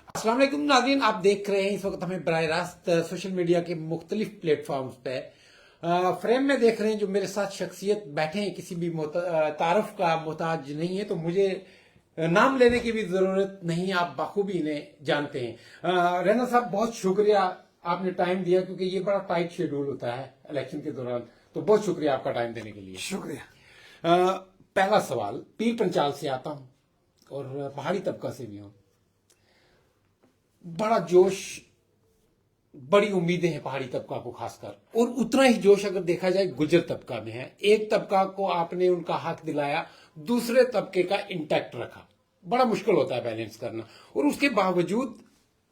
अस्सलाम वालेकुम नाज़रीन, आप देख रहे हैं इस वक्त हमें बराह रास्त सोशल मीडिया के मुख्तलिफ प्लेटफॉर्म्स पे फ्रेम में देख रहे हैं। जो मेरे साथ शख्सियत बैठे हैं किसी भी तारफ का मोहताज नहीं है, तो मुझे नाम लेने की भी जरूरत नहीं, आप बखूबी इन्हें जानते हैं। रैना साहब, बहुत शुक्रिया आपने टाइम दिया, क्योंकि ये बड़ा टाइट शेड्यूल होता है इलेक्शन के दौरान। तो बहुत शुक्रिया आपका टाइम देने के लिए। शुक्रिया। पहला सवाल, पीर पंचाल से आता हूं और पहाड़ी तबका से भी हूं। बड़ा जोश, बड़ी उम्मीदें हैं पहाड़ी तबका को खासकर, और उतना ही जोश अगर देखा जाए गुजर तबका में है। एक तबका को आपने उनका हक दिलाया, दूसरे तबके का इंटैक्ट रखा। बड़ा मुश्किल होता है बैलेंस करना, और उसके बावजूद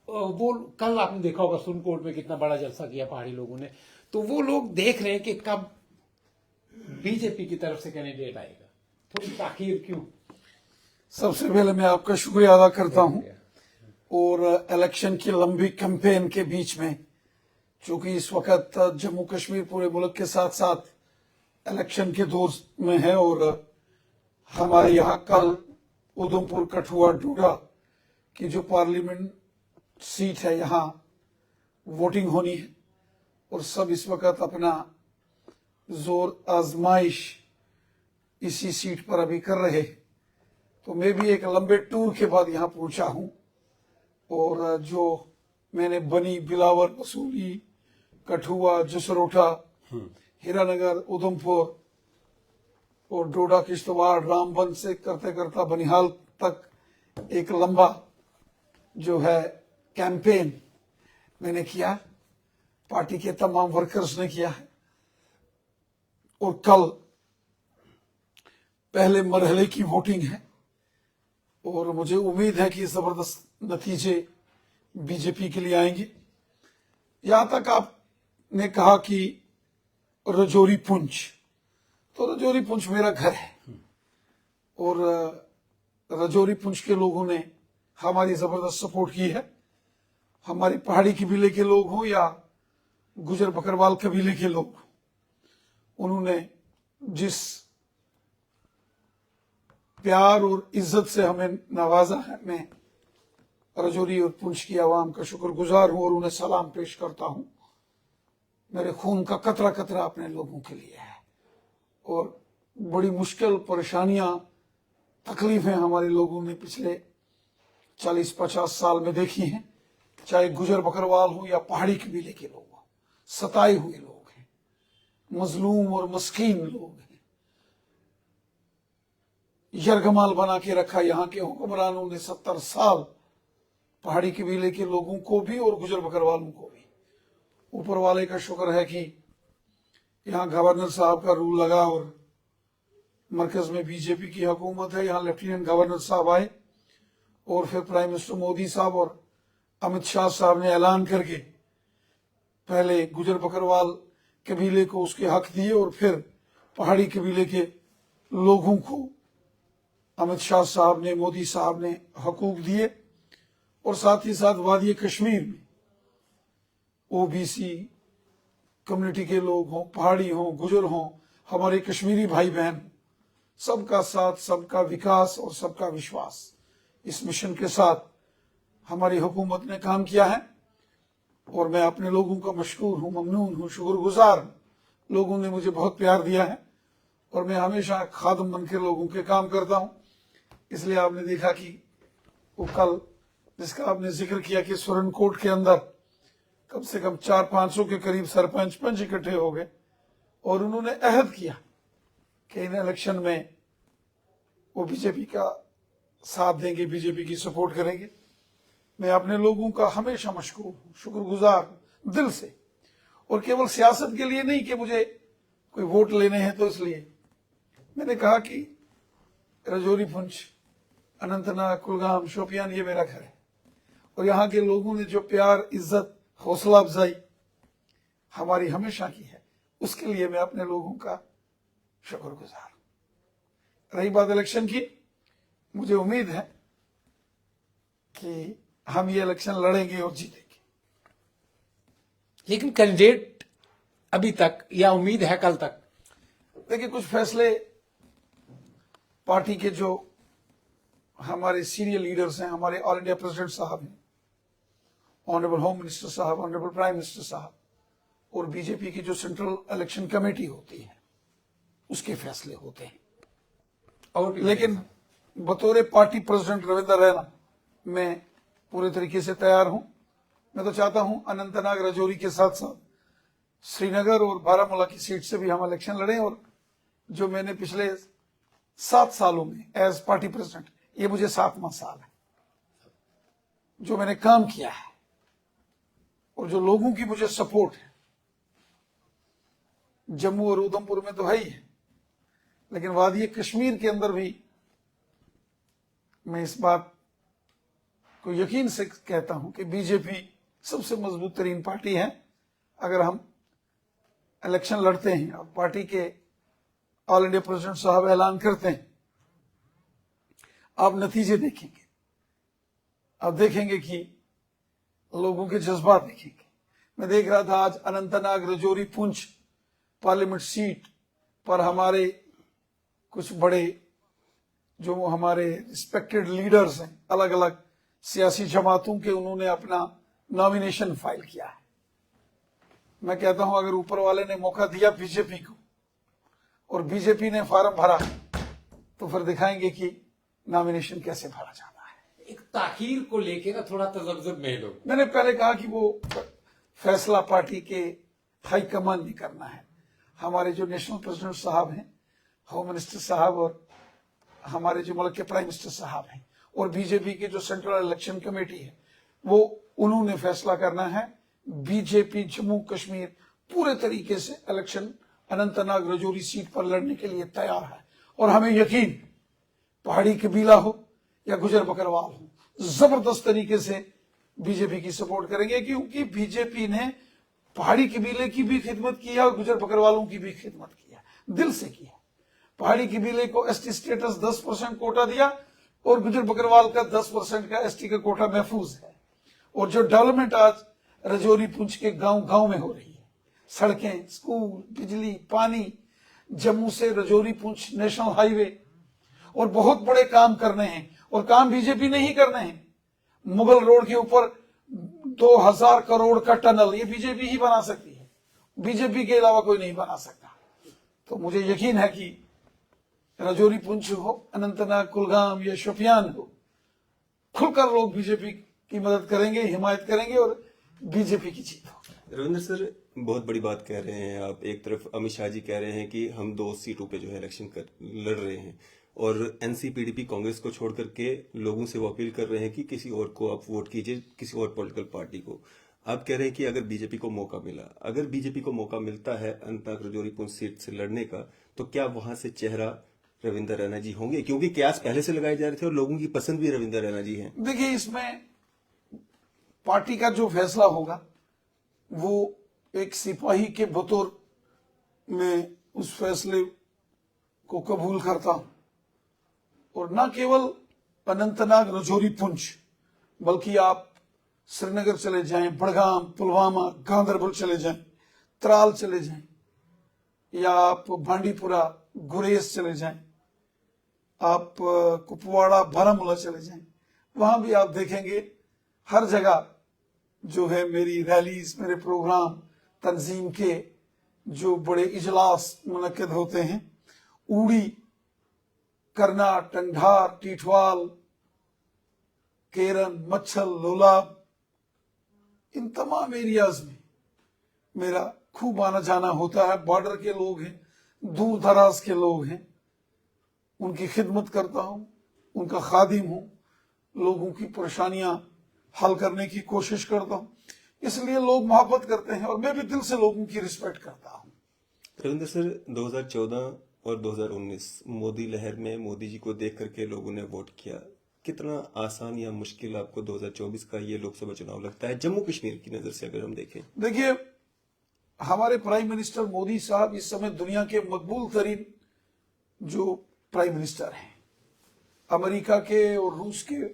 वो कल आपने देखा होगा सुप्रीम कोर्ट में कितना बड़ा जलसा किया पहाड़ी लोगों ने। तो वो लोग देख रहे हैं कि कब बीजेपी की तरफ से कैंडिडेट आएगा। थोड़ी ताखीर क्यों? सबसे पहले मैं आपका शुक्रिया अदा करता हूं, और इलेक्शन की लंबी कैंपेन के बीच में, चूंकि इस वक्त जम्मू कश्मीर पूरे मुल्क के साथ साथ इलेक्शन के दौर में है, और हमारे यहाँ कल उधमपुर कठुआ डोडा की जो पार्लियामेंट सीट है, यहाँ वोटिंग होनी है, और सब इस वक्त अपना जोर आजमाइश इसी सीट पर अभी कर रहे हैं। तो मैं भी एक लंबे टूर के बाद यहाँ पहुंचा हूं, और जो मैंने बनी, बिलावर, मसूली, कठुआ, जसरोटा, हीरानगर, उधमपुर और डोडा, किश्तवाड़, रामबन से करते करता बनिहाल तक एक लंबा जो है कैंपेन मैंने किया, पार्टी के तमाम वर्कर्स ने किया है। और कल पहले मरहले की वोटिंग है, और मुझे उम्मीद है कि जबरदस्त नतीजे बीजेपी के लिए आएंगे। यहां तक आपने कहा कि रजौरी पुंछ, तो रजौरी पुंछ मेरा घर है, और रजौरी पुंछ के लोगों ने हमारी जबरदस्त सपोर्ट की है। हमारी पहाड़ी कबीले के लोग हों या गुजर बकरवाल कबीले के लोग, उन्होंने जिस प्यार और इज्जत से हमें नवाजा है, मैं रजौरी और पुंछ की आवाम का शुक्रगुजार हूं और उन्हें सलाम पेश करता हूं। मेरे खून का कतरा कतरा अपने लोगों के लिए है, और बड़ी मुश्किल, परेशानियां, तकलीफें हमारे लोगों ने पिछले 40-50 साल में देखी हैं, चाहे गुजर बकरवाल हो या पहाड़ी कबीले के लोग हो। सताए हुए लोग हैं, मजलूम और मस्कीन लोग हैं। यरगमाल बना के रखा यहाँ के हुक्मरानों ने 70 साल पहाड़ी कबीले के लोगों को भी और गुजर बकरवालों को भी। ऊपर वाले का शुक्र है कि यहाँ गवर्नर साहब का रूल लगा और मरकज में बीजेपी की हुकूमत है। यहाँ लेफ्टिनेंट गवर्नर साहब आए, और फिर प्राइम मिनिस्टर मोदी साहब और अमित शाह साहब ने ऐलान करके पहले गुजर बकरवाल कबीले को उसके हक दिए, और फिर पहाड़ी कबीले के लोगों को अमित शाह साहब ने, मोदी साहब ने हकूक दिए। और साथ ही साथ वादी कश्मीर में ओबीसी कम्युनिटी के लोग हों, पहाड़ी हों, गुजर हों, हमारे कश्मीरी भाई बहन, सबका साथ, सबका विकास और सबका विश्वास, इस मिशन के साथ हमारी हुकूमत ने काम किया है। और मैं अपने लोगों का मशकूर हूं, ममनून हूं, शुक्रगुजार। लोगों ने मुझे बहुत प्यार दिया है, और मैं हमेशा खादम बनकर लोगों के काम करता हूं। इसलिए आपने देखा कि वो कल जिसका आपने जिक्र किया कि सुरनकोट के अंदर कम से कम 400-500 के करीब सरपंच पंच इकट्ठे हो गए, और उन्होंने अहद किया कि इन इलेक्शन में वो बीजेपी का साथ देंगे, बीजेपी की सपोर्ट करेंगे। मैं अपने लोगों का हमेशा मशकूर हूं, शुक्रगुजार दिल से, और केवल सियासत के लिए नहीं कि मुझे कोई वोट लेने हैं तो इसलिए। मैंने कहा कि रजौरी पुंछ, अनंतनाग, कुलगाम, शोपियान ये मेरा घर है, और यहाँ के लोगों ने जो प्यार, इज्जत, हौसला अफजाई हमारी हमेशा की है, उसके लिए मैं अपने लोगों का शुक्रगुजार। रही बात इलेक्शन की, मुझे उम्मीद है कि हम ये इलेक्शन लड़ेंगे और जीतेंगे। लेकिन कैंडिडेट अभी तक, या उम्मीद है कल तक? देखिए, कुछ फैसले पार्टी के जो हमारे सीनियर लीडर्स हैं, हमारे ऑल इंडिया प्रेसिडेंट साहब हैं, ऑनरेबल होम मिनिस्टर साहब, ऑनरेबल प्राइम मिनिस्टर साहब और बीजेपी की जो सेंट्रल इलेक्शन कमेटी होती है उसके फैसले होते हैं। और भी लेकिन बतौर पार्टी प्रेसिडेंट रविंदर रैना मैं पूरे तरीके से तैयार हूं। मैं तो चाहता हूं अनंतनाग राजौरी के साथ साथ श्रीनगर और बारामूला की सीट से भी हम इलेक्शन लड़ें। और जो मैंने पिछले 7 सालों में एज पार्टी प्रेसिडेंट, ये मुझे 7वां साल है, जो मैंने काम किया है और जो लोगों की मुझे सपोर्ट है, जम्मू और उधमपुर में तो है ही है, लेकिन वादी कश्मीर के अंदर भी मैं इस बात को यकीन से कहता हूं कि बीजेपी सबसे मजबूत तरीन पार्टी है। अगर हम इलेक्शन लड़ते हैं और पार्टी के ऑल इंडिया प्रेसिडेंट साहब ऐलान करते हैं, आप नतीजे देखेंगे, आप देखेंगे कि लोगों के जज्बात देखेंगे। मैं देख रहा था आज अनंतनाग, राजौरी, पुंछ पार्लियामेंट सीट पर हमारे कुछ बड़े जो हमारे रिस्पेक्टेड लीडर्स हैं अलग अलग सियासी जमातों के, उन्होंने अपना नॉमिनेशन फाइल किया है। मैं कहता हूं अगर ऊपर वाले ने मौका दिया बीजेपी को और बीजेपी ने फॉर्म भरा तो फिर दिखाएंगे कि नॉमिनेशन कैसे भरा जाता है। एक ताखीर को लेके ना थोड़ा तजब्जुब में लोग, मैंने पहले कहा कि वो फैसला पार्टी के हाईकमान ने करना है। हमारे जो नेशनल प्रेसिडेंट साहब हैं, होम मिनिस्टर साहब और हमारे जो मुल्क के प्राइम मिनिस्टर साहब हैं और बीजेपी की जो सेंट्रल इलेक्शन कमेटी है, वो उन्होंने फैसला करना है। बीजेपी जम्मू कश्मीर पूरे तरीके से इलेक्शन अनंतनाग राजौरी सीट पर लड़ने के लिए तैयार है और हमें यकीन, पहाड़ी कबीला हो या गुजर बकरवाल हो, जबरदस्त तरीके से बीजेपी की सपोर्ट करेंगे, क्योंकि बीजेपी ने पहाड़ी कबीले की भी खिदमत की है और गुजर बकरवालों की भी खिदमत की है, दिल से की है। पहाड़ी कबीले को एसटी स्टेटस 10% कोटा दिया और गुजर बकरवाल का 10% का एसटी का कोटा महफूज है। और जो डेवलपमेंट आज राजौरी पुंछ के गांव गांव में हो रही है, सड़कें, स्कूल, बिजली, पानी, जम्मू से राजौरी पुंछ नेशनल हाईवे, और बहुत बड़े काम करने हैं और काम बीजेपी ने ही करने हैं। मुगल रोड के ऊपर 2000 करोड़ का टनल ये बीजेपी ही बना सकती है, बीजेपी के अलावा कोई नहीं बना सकता। तो मुझे यकीन है कि राजौरी पुंछ हो, अनंतनाग, कुलगाम या शोपियान हो, खुलकर लोग बीजेपी की मदद करेंगे, हिमायत करेंगे और बीजेपी की जीत होगी। रविंद्र सर, बहुत बड़ी बात कह रहे हैं आप। एक तरफ अमित शाह जी कह रहे हैं कि हम 2 सीटों पे जो है इलेक्शन लड़ रहे हैं और एनसीपीडीपी कांग्रेस को छोड़ करके लोगों से वो अपील कर रहे हैं कि किसी और को आप वोट कीजिए, किसी और पॉलिटिकल पार्टी को। आप कह रहे हैं कि अगर बीजेपी को मौका मिला, अगर बीजेपी को मौका मिलता है अनंतनाग राजौरी पुंछ सीट से लड़ने का, तो क्या वहां से चेहरा रविंदर रैना जी होंगे? क्योंकि कयास पहले से लगाए जा रहे थे और लोगों की पसंद भी रविंदर रैना जी हैं। देखिए, इसमें पार्टी का जो फैसला होगा वो एक सिपाही के बतौर में उस फैसले को कबूल करता हूं। और न केवल अनंतनाग, राजौरी, पुंछ, बल्कि आप श्रीनगर चले जाएं, बड़गाम, पुलवामा, गांदरबल चले जाएं, त्राल चले जाएं, या आप बांडीपुरा, गुरेज चले जाएं, आप कुपवाड़ा, बारामूला चले जाएं, वहां भी आप देखेंगे हर जगह जो है मेरी रैलीज, मेरे प्रोग्राम, तंजीम के जो बड़े इजलास मुनक्किद होते हैं, ऊड़ी, करना, टंगढार, टीठवाल, केरन, मच्छल, लोलाब, इन तमाम एरियाज में मेरा खूब आना जाना होता है। बॉर्डर के लोग हैं, दूर दराज के लोग हैं, उनकी खिदमत करता हूं, उनका खादिम हूं, लोगों की परेशानियां हल करने की कोशिश करता हूं, इसलिए लोग मोहब्बत करते हैं और मैं भी दिल से लोगों की रिस्पेक्ट करता हूं। रविंद्र सर, 2014 और 2019 मोदी लहर में मोदी जी को देख करके लोगों ने वोट किया। कितना आसान या मुश्किल आपको 2024 का ये लोकसभा चुनाव लगता है, जम्मू कश्मीर की नजर से अगर हम देखें? देखिए, हमारे प्राइम मिनिस्टर मोदी साहब इस समय दुनिया के मकबूल तरीन जो प्राइम मिनिस्टर हैं, अमेरिका के और रूस के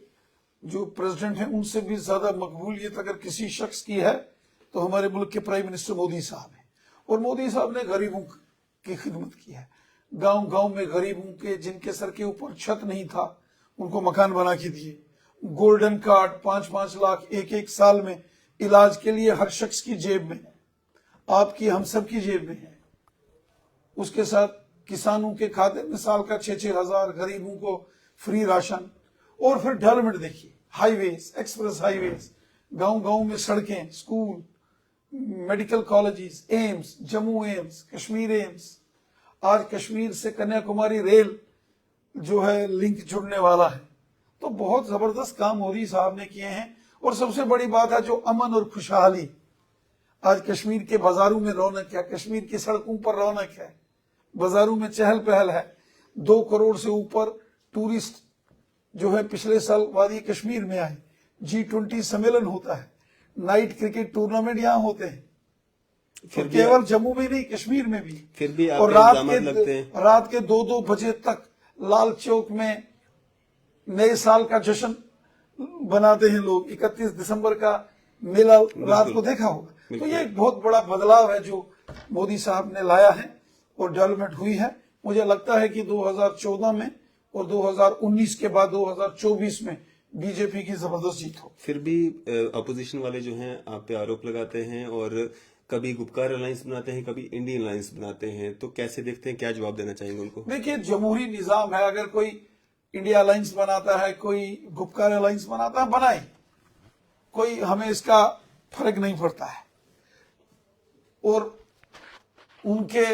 जो प्रेसिडेंट हैं उनसे भी ज्यादा मकबूलियत अगर किसी शख्स की है तो हमारे मुल्क के प्राइम मिनिस्टर मोदी साहब हैं। और मोदी साहब ने गरीबों की खिदमत की है। गांव गांव में गरीबों के जिनके सर के ऊपर छत नहीं था उनको मकान बना के दिए। गोल्डन कार्ड 5-5 लाख एक एक साल में इलाज के लिए हर शख्स की जेब में है, आपकी हम सब की जेब में है। उसके साथ किसानों के खाते में साल का 6-6 हजार, गरीबों को फ्री राशन। और फिर डेवलपमेंट देखिए, हाईवेज, एक्सप्रेस हाईवेज, गांव-गांव में सड़कें, school, medical colleges, AIIMS, Jammu AIIMS, Kashmir AIIMS. आज कश्मीर से कन्याकुमारी रेल जो है लिंक जुड़ने वाला है। तो बहुत जबरदस्त काम मोदी साहब ने किए हैं। और सबसे बड़ी बात है जो अमन और खुशहाली, आज कश्मीर के बाजारों में रौनक है, कश्मीर की सड़कों पर रौनक है, बाजारों में चहल पहल है। 2 करोड़ से ऊपर टूरिस्ट जो है पिछले साल वादी कश्मीर में आए। G20 सम्मेलन होता है, नाइट क्रिकेट टूर्नामेंट यहाँ होते हैं। फिर तो भी केवल जम्मू में नहीं, कश्मीर में भी। फिर भी और आपके इल्जाम लगते हैं। रात के 2-2 बजे तक लाल चौक में नए साल का जश्न बनाते हैं लोग। 31 दिसंबर का मेला रात को देखा होगा। तो ये एक बहुत बड़ा बदलाव है जो मोदी साहब ने लाया है और डेवलपमेंट हुई है। मुझे लगता है कि 2014 में और 2019 के बाद 2024 में बीजेपी की जबरदस्त जीत हो। फिर भी अपोजिशन वाले जो हैं आप पे आरोप लगाते हैं और कभी गुपकार अलायंस बनाते हैं, कभी इंडियन अलायंस बनाते हैं, तो कैसे देखते हैं, क्या जवाब देना चाहेंगे उनको? देखिए, जमहूरी निजाम है, अगर कोई इंडिया अलायंस बनाता है, कोई गुपकार अलायंस बनाता है, बनाए, कोई हमें इसका फर्क नहीं पड़ता है। और उनके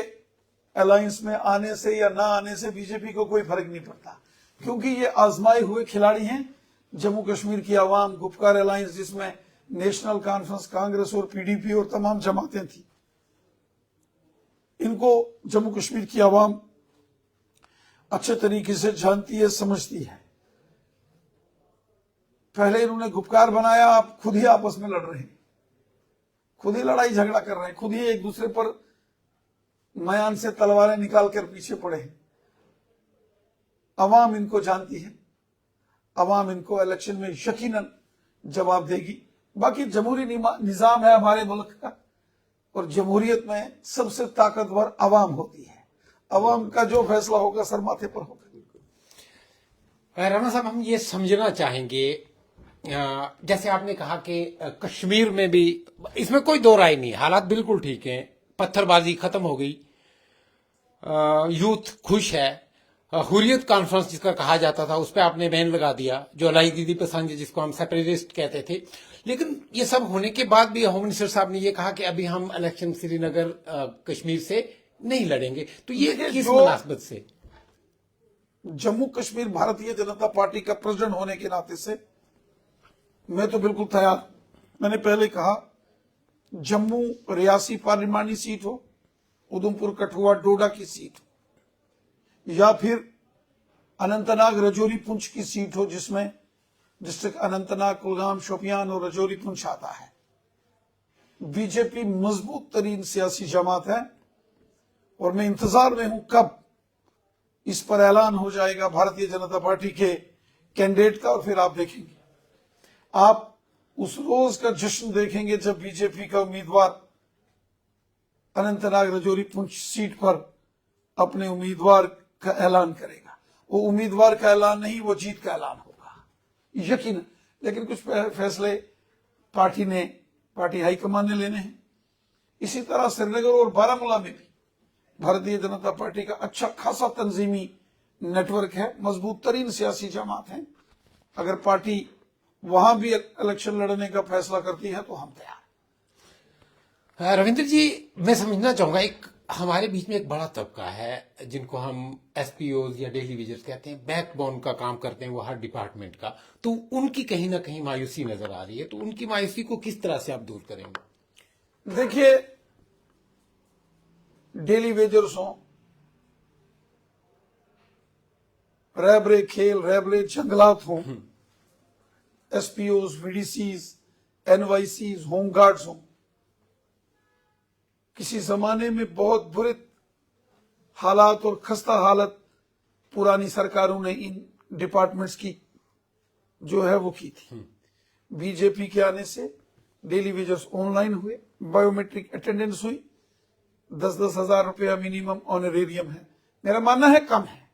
अलायंस में आने से या ना आने से बीजेपी को कोई फर्क नहीं पड़ता, क्योंकि ये आजमाए हुए खिलाड़ी हैं। जम्मू कश्मीर की आवाम, गुपकार अलायंस जिसमें नेशनल कॉन्फ्रेंस, कांग्रेस और पीडीपी और तमाम जमातें थी, इनको जम्मू कश्मीर की आवाम अच्छे तरीके से जानती है, समझती है। पहले इन्होंने गुपकार बनाया, आप खुद ही आपस में लड़ रहे हैं, खुद ही लड़ाई झगड़ा कर रहे हैं, खुद ही एक दूसरे पर मयान से तलवारें निकाल कर पीछे पड़े हैं। अवाम इनको जानती है, अवाम इनको इलेक्शन में यकीनन जवाब देगी। बाकी जमहूरी निजाम है हमारे मुल्क का, और जमहूरियत में सबसे ताकतवर अवाम होती है। अवाम का जो फैसला होगा सर माथे पर होगा। राणा साहब, हम ये समझना चाहेंगे, जैसे आपने कहा कि कश्मीर में भी इसमें कोई दो राय नहीं, हालात बिल्कुल ठीक हैं, पत्थरबाजी खत्म हो गई, यूथ खुश है, हुर्रियत कॉन्फ्रेंस जिसका कहा जाता था उस पर आपने बैन लगा दिया, जो अलाई दीदी पसंद जिसको हम सेपरेटिस्ट कहते थे। लेकिन ये सब होने के बाद भी होम मिनिस्टर साहब ने ये कहा कि अभी हम इलेक्शन श्रीनगर कश्मीर से नहीं लड़ेंगे, तो ये किस मुनासबत से? जम्मू कश्मीर भारतीय जनता पार्टी का प्रेसिडेंट होने के नाते से मैं तो बिल्कुल तैयार। मैंने पहले कहा, जम्मू रियासी पार्लिमानी सीट हो, उधमपुर कठुआ डोडा की सीट हो, या फिर अनंतनाग रजौरी पुंछ की सीट हो, जिसमें डिस्ट्रिक्ट अनंतनाग, कुलगाम, शोपियान और रजौरी पुंछ आता है। बीजेपी मजबूत तरीन सियासी जमात है और मैं इंतजार में हूं कब इस पर ऐलान हो जाएगा भारतीय जनता पार्टी के कैंडिडेट का, और फिर आप देखेंगे, आप उस रोज का जश्न देखेंगे जब बीजेपी का उम्मीदवार अनंतनाग रजौरी पुंछ सीट पर अपने उम्मीदवार का ऐलान करेगा। वो उम्मीदवार का ऐलान नहीं, वो जीत का ऐलान होगा यकीन। लेकिन कुछ फैसले पार्टी हाईकमान ने लेने हैं। इसी तरह श्रीनगर और बारामूला में भी भारतीय जनता पार्टी का अच्छा खासा तंजीमी नेटवर्क है, मजबूत तरीन सियासी जमात है। अगर पार्टी वहां भी इलेक्शन लड़ने का फैसला करती है तो हम तैयार। रविंद्र जी, मैं समझना चाहूंगा, एक हमारे बीच में एक बड़ा तबका है जिनको हम एसपीओज या डेली वेजर्स कहते हैं, बैकबोन का काम करते हैं वो हर डिपार्टमेंट का, तो उनकी कहीं ना कहीं मायूसी नजर आ रही है। तो उनकी मायूसी को किस तरह से आप दूर करेंगे? देखिए, डेली वेजर्स हो, रैबरे खेल, रैबरे जंगलात हो, एसपीओज, वीडीसीज, एनवाईसीज, होमगार्ड्स हो, किसी जमाने में बहुत बुरे हालात और खस्ता हालत पुरानी सरकारों ने इन डिपार्टमेंट्स की जो है वो की थी। बीजेपी के आने से डेली वेजर्स ऑनलाइन हुए, बायोमेट्रिक अटेंडेंस हुई, 10-10 हजार रुपया मिनिमम ऑनरेरियम है। मेरा मानना है कम है।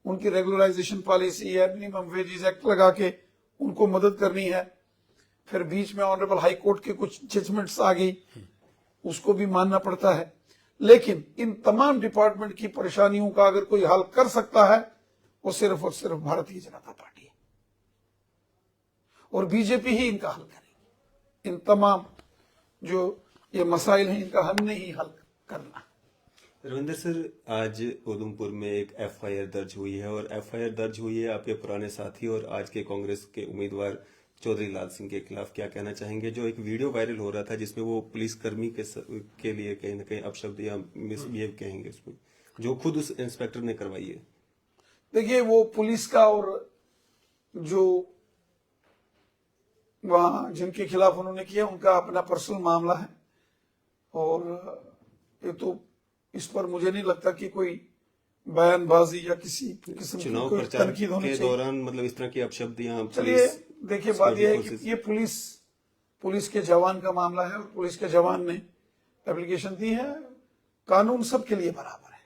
उनकी रेगुलराइजेशन पॉलिसी है, मिनिमम वेजेस एक्ट लगा के उनको मदद करनी है। फिर बीच में ऑनरेबल हाई कोर्ट के कुछ जजमेंट्स आ गई, उसको भी मानना पड़ता है। लेकिन इन तमाम डिपार्टमेंट की परेशानियों का अगर कोई हल कर सकता है वो सिर्फ और सिर्फ भारतीय जनता पार्टी है, और बीजेपी ही इनका हल करेगी। इन तमाम जो ये मसाइल हैं इनका हमने ही हल करना। रविंदर सर, आज उधमपुर में एक एफआईआर दर्ज हुई है, और एफआईआर दर्ज हुई है आपके पुराने साथी और आज के कांग्रेस के उम्मीदवार चौधरी लाल सिंह के खिलाफ। क्या कहना चाहेंगे? जो एक वीडियो वायरल हो रहा था जिसमें वो पुलिसकर्मी के लिए कहीं ना कहीं अपशब्द या मिसबिहेव कहेंगे उसमें, जो खुद उस इंस्पेक्टर ने करवाई है। देखिए, वो पुलिस का और जो वहां जिनके खिलाफ उन्होंने किया उनका अपना पर्सनल मामला है, और ये तो इस पर मुझे नहीं लगता कि कोई बयानबाजी या किसी किस्म की चुनाव कोई प्रचार तनकीद होनी के चाहिए। दौरान मतलब इस तरह की अपशब्द या चलिए, देखिए बात यह है कि ये पुलिस के जवान का मामला है, और पुलिस के जवान ने एप्लीकेशन दी है। कानून सबके लिए बराबर है,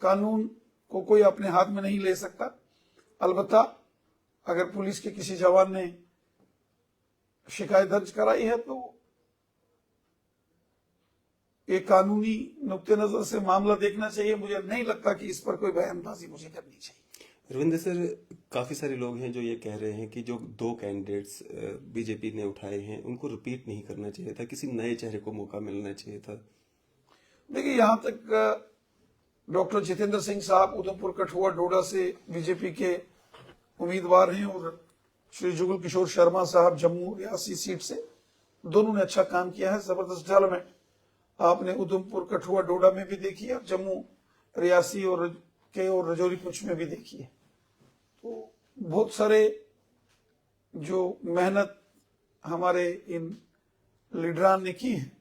कानून को कोई अपने हाथ में नहीं ले सकता। अलबत्ता अगर पुलिस के किसी जवान ने शिकायत दर्ज कराई है तो एक कानूनी नुक्ते नजर से मामला देखना चाहिए। मुझे नहीं लगता कि इस पर कोई बयानबाजी मुझे करनी चाहिए। रविंद्र सर, काफी सारे लोग हैं जो ये कह रहे हैं कि जो 2 कैंडिडेट्स बीजेपी ने उठाए हैं उनको रिपीट नहीं करना चाहिए था, किसी नए चेहरे को मौका मिलना चाहिए था। देखिए, यहां तक डॉक्टर जितेंद्र सिंह साहब उधमपुर, कठुआ, डोडा से बीजेपी के उम्मीदवार हैं, और श्री जुगल किशोर शर्मा साहब जम्मू रियासी सीट से, दोनों ने अच्छा काम किया है। जबरदस्त डेवलपमेंट आपने उधमपुर, कठुआ, डोडा में भी देखी है, जम्मू रियासी और रजौरी पुंछ में भी देखी है। तो बहुत सारे जो मेहनत हमारे इन लीडरान ने की है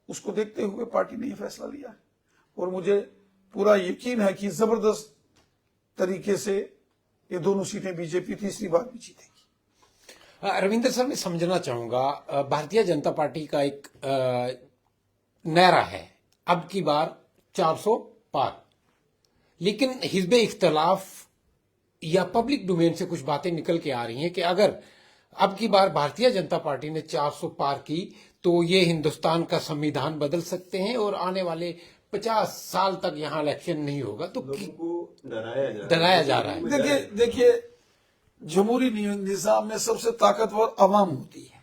उसको देखते हुए पार्टी ने यह फैसला लिया है, और मुझे पूरा यकीन है कि जबरदस्त तरीके से ये दोनों सीटें बीजेपी तीसरी बार भी जीतेगी। रविंद्र सर, मैं समझना चाहूंगा, भारतीय जनता पार्टी का एक नारा है अब की बार 400 पार, लेकिन हिज़्ब इख्तलाफ या पब्लिक डोमेन से कुछ बातें निकल के आ रही हैं कि अगर अब की बार भारतीय जनता पार्टी ने 400 पार की तो ये हिंदुस्तान का संविधान बदल सकते हैं और आने वाले 50 साल तक यहाँ इलेक्शन नहीं होगा। तो लोगों को डराया जा रहा है। देखिए, जमहूरी निजाम में सबसे ताकतवर अवाम होती है,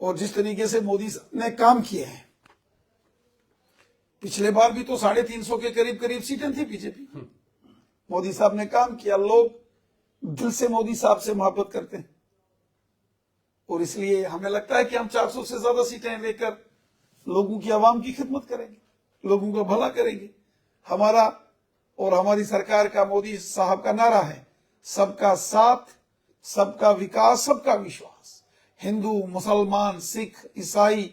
और जिस तरीके से मोदी ने काम किए हैं, पिछले बार भी तो 350 के करीब करीब सीटें थी बीजेपी। मोदी साहब ने काम किया, लोग दिल से मोदी साहब से मोहब्बत करते हैं, और इसलिए हमें लगता है कि हम 400 से ज्यादा सीटें लेकर लोगों की, आवाम की खिदमत करेंगे, लोगों का भला करेंगे। हमारा और हमारी सरकार का, मोदी साहब का नारा है सबका साथ, सबका विकास, सबका विश्वास। हिंदू, मुसलमान, सिख, ईसाई,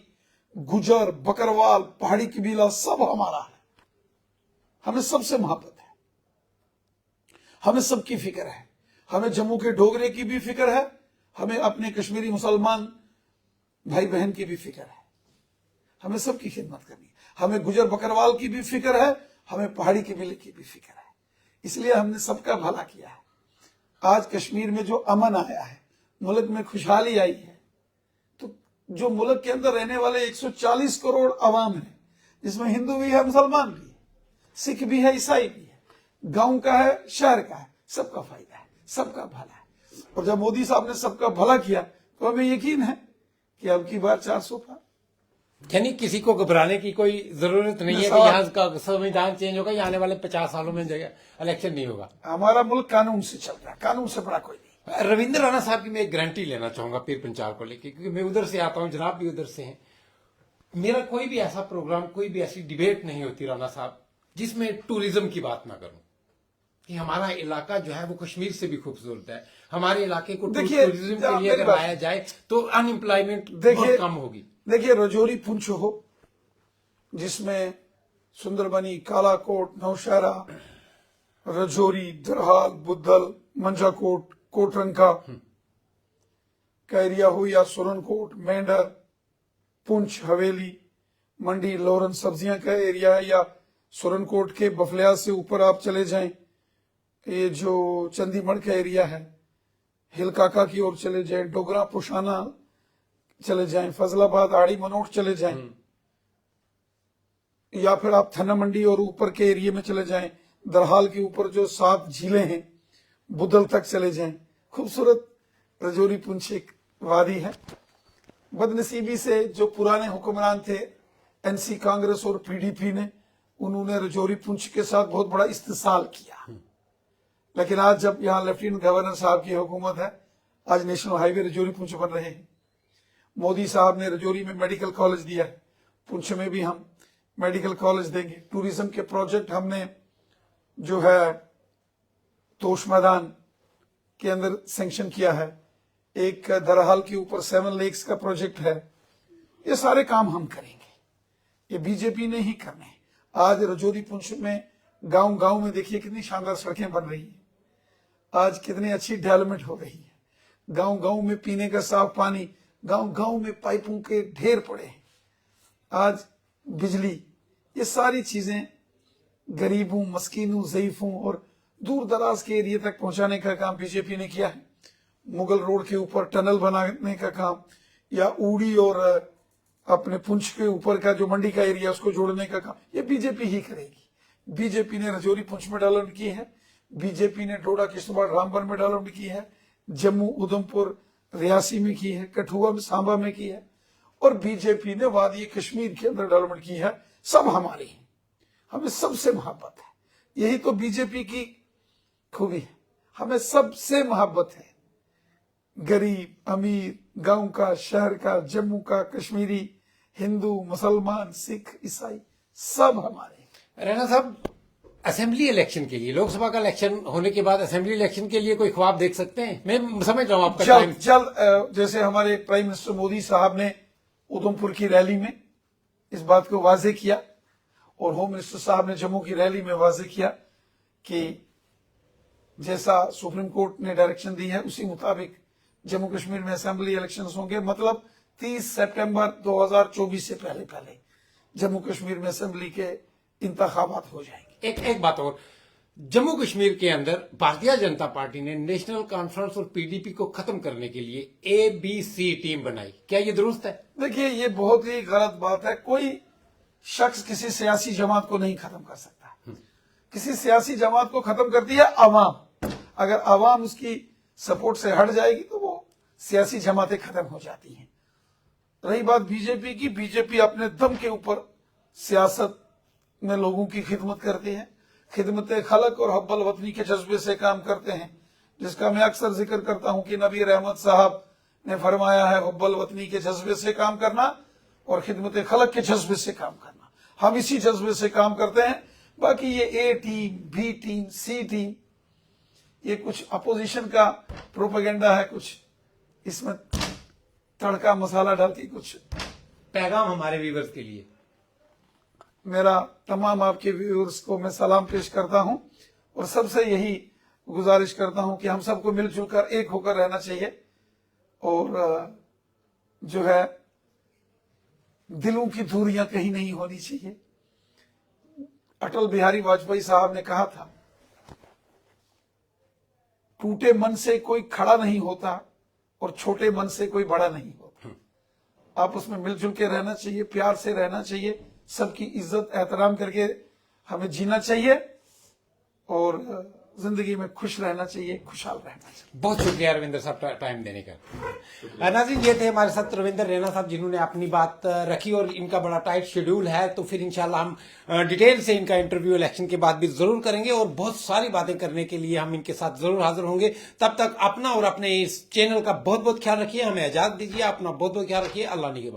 गुजर, बकरवाल, पहाड़ी कबीला सब हमारा है। हमें सबसे मोहब्बत है, हमें सबकी फिक्र है। हमें जम्मू के डोगरे की भी फिक्र है, हमें अपने कश्मीरी मुसलमान भाई बहन की भी फिक्र है। हमें सबकी खिदमत करनी है। हमें गुजर बकरवाल की भी फिक्र है, हमें पहाड़ी कबीले की भी फिक्र है। इसलिए हमने सबका भला किया है। आज कश्मीर में जो अमन आया है, मुल्क में खुशहाली आई है, तो जो मुल्क के अंदर रहने वाले 140 करोड़ अवाम है, जिसमें हिंदू भी है, मुसलमान भी है, सिख भी है, ईसाई भी है, गांव का है, शहर का है, सबका फायदा है, सबका भला है। और जब मोदी साहब ने सबका भला किया तो हमें यकीन है कि अब की बार 400 पार। यानी किसी को घबराने की कोई जरूरत नहीं है कि यहाँ का संविधान चेंज होगा या आने वाले 50 सालों में इलेक्शन नहीं होगा। हमारा मुल्क कानून से चल रहा है, कानून से बड़ा कोई नहीं। रविंद्र राणा साहब की मैं एक गारंटी लेना चाहूंगा पीर पंचाल को लेकर, क्योंकि मैं उधर से आता हूं, जनाब भी उधर से हैं। मेरा कोई भी ऐसा प्रोग्राम, कोई भी ऐसी डिबेट नहीं होती राणा साहब जिसमें टूरिज्म की बात ना करूं, कि हमारा इलाका जो है वो कश्मीर से भी खूबसूरत है। हमारे इलाके को टूरिज्म के लिए अगर लाया जाए तो अनएम्प्लॉयमेंट बहुत कम होगी। देखिए, रजौरी पुंछ हो, जिसमें सुंदरबनी, कालाकोट, नौशहरा, रजौरी, दरहाल, बुद्धल, मंजाकोट, कोटरंका का एरिया हो, या सुरनकोट, मेंढर, पुंछ, हवेली, मंडी, लोरन सब्जियां का एरिया है, या सुरनकोट के बफलिया से ऊपर आप चले जाएं, ये जो चंदीमढ़ का एरिया है, हिलकाका की ओर चले जाएं, डोगरा, पुशाना, चले जाएं, फजलाबाद, आड़ी मनोट चले जाएं, या फिर आप थन्ना मंडी और ऊपर के एरिया में चले जाएं, दरहाल के ऊपर जो 7 झीलें हैं, बुदल तक चले जाएं। खूबसूरत रजौरी पुंछ एक वादी है। बदनसीबी से जो पुराने हुक्मरान थे, एनसी कांग्रेस और पीडीपी ने, उन्होंने रजौरी पुंछ के साथ बहुत बड़ा इस्तेसाल किया। लेकिन आज जब यहाँ लेफ्टिनेंट गवर्नर साहब की हुकूमत है, आज नेशनल हाईवे रजौरी पुंछ बन रहे हैं। मोदी साहब ने रजौरी में मेडिकल कॉलेज दिया है, पुंछ में भी हम मेडिकल कॉलेज देंगे। टूरिज्म के प्रोजेक्ट हमने जो है तोश मैदान के अंदर सैंक्शन किया है। एक दरहाल के ऊपर 7 लेक्स का प्रोजेक्ट है। ये सारे काम हम करेंगे, ये बीजेपी ने ही करने हैं। आज रजौरी पुंछ में गांव गांव में देखिए कितनी शानदार सड़कें बन रही हैं, आज कितनी अच्छी डेवलपमेंट हो रही है। गांव गांव में पीने का साफ पानी, गांव गांव में पाइपों के ढेर पड़े हैं। आज बिजली, ये सारी चीजें गरीबों, मस्कीनों, ज़ईफों और दूर दराज के एरिया तक पहुंचाने का काम बीजेपी ने किया है। मुगल रोड के ऊपर टनल बनाने का काम, या ऊड़ी और अपने पुंछ के ऊपर का जो मंडी का एरिया उसको जोड़ने का काम, ये बीजेपी ही करेगी। बीजेपी ने रजौरी पुंछ में डेवलपमेंट की है, बीजेपी ने डोडा किश्तवाड़ रामबन में डेवलपमेंट की है, जम्मू उधमपुर रियासी में की है, कठुआ में सांबा में की है, और बीजेपी ने वादी कश्मीर के अंदर डेवलपमेंट की है। सब हमारी है, हमें सबसे मोहब्बत है। यही तो बीजेपी की खूबी है, हमें सबसे मोहब्बत है। गरीब, अमीर, गांव का, शहर का, जम्मू का, कश्मीरी, हिंदू, मुसलमान, सिख, ईसाई, सब हमारे। रैना साहब, असेंबली इलेक्शन के लिए, लोकसभा का इलेक्शन होने के बाद असेंबली इलेक्शन के लिए कोई ख्वाब देख सकते हैं? मैं समझ रहा हूं आपका टाइम। जल्द जैसे हमारे प्राइम मिनिस्टर मोदी साहब ने उधमपुर की रैली में इस बात को वाजे किया, और होम मिनिस्टर साहब ने जम्मू की रैली में वाजे किया कि जैसा सुप्रीम कोर्ट ने डायरेक्शन दी है उसी मुताबिक जम्मू कश्मीर में असेंबली इलेक्शंस होंगे। मतलब 30 सितंबर 2024 से पहले पहले जम्मू कश्मीर में असेंबली के इंतखाबात हो जाएंगे। एक बात और, जम्मू कश्मीर के अंदर भारतीय जनता पार्टी ने नेशनल कॉन्फ्रेंस और पीडीपी को खत्म करने के लिए ABC टीम बनाई, क्या ये दुरुस्त है? देखिए, ये बहुत ही गलत बात है। कोई शख्स किसी सियासी जमात को नहीं खत्म कर सकता। किसी सियासी जमात को खत्म करती है अवाम। अगर अवाम उसकी सपोर्ट से हट जाएगी तो वो सियासी जमातें खत्म हो जाती हैं। रही बात बीजेपी की, बीजेपी अपने दम के ऊपर सियासत में लोगों की खिदमत करती है, खिदमत खलक और हब्बल वतनी के जज्बे से काम करते हैं, जिसका मैं अक्सर जिक्र करता हूं कि नबी रहमत साहब ने फरमाया है हब्बल वतनी के जज्बे से काम करना और खिदमत खलक के जज्बे से काम करना। हम इसी जज्बे से काम करते हैं। बाकी ये A team, B team, C team, ये कुछ अपोजिशन का प्रोपेगेंडा है, कुछ इसमें तड़का मसाला डाल के कुछ। पैगाम हमारे व्यूअर्स के लिए, मेरा तमाम आपके व्यूअर्स को मैं सलाम पेश करता हूं और सबसे यही गुजारिश करता हूं कि हम सबको मिलजुल कर एक होकर रहना चाहिए, और जो है दिलों की दूरियां कहीं नहीं होनी चाहिए। अटल बिहारी वाजपेयी साहब ने कहा था, टूटे मन से कोई खड़ा नहीं होता और छोटे मन से कोई बड़ा नहीं होता। आप उसमें मिलजुल के रहना चाहिए, प्यार से रहना चाहिए, सबकी इज्जत एहतराम करके हमें जीना चाहिए, और जिंदगी में खुश रहना चाहिए, खुशहाल रहना चाहिए। बहुत शुक्रिया रविंदर साहब टाइम देने का। नाज़रीन, ये थे हमारे साथ रविंदर रैना साहब, जिन्होंने अपनी बात रखी, और इनका बड़ा टाइट शेड्यूल है, तो फिर इंशाल्लाह हम डिटेल से इनका इंटरव्यू इलेक्शन के बाद भी जरूर करेंगे, और बहुत सारी बातें करने के लिए हम इनके साथ जरूर हाजिर होंगे। तब तक अपना और अपने इस चैनल का बहुत बहुत ख्याल रखिए, हमें इजाजत दीजिए, अपना बहुत बहुत ख्याल रखिए। अल्लाह निगहबान।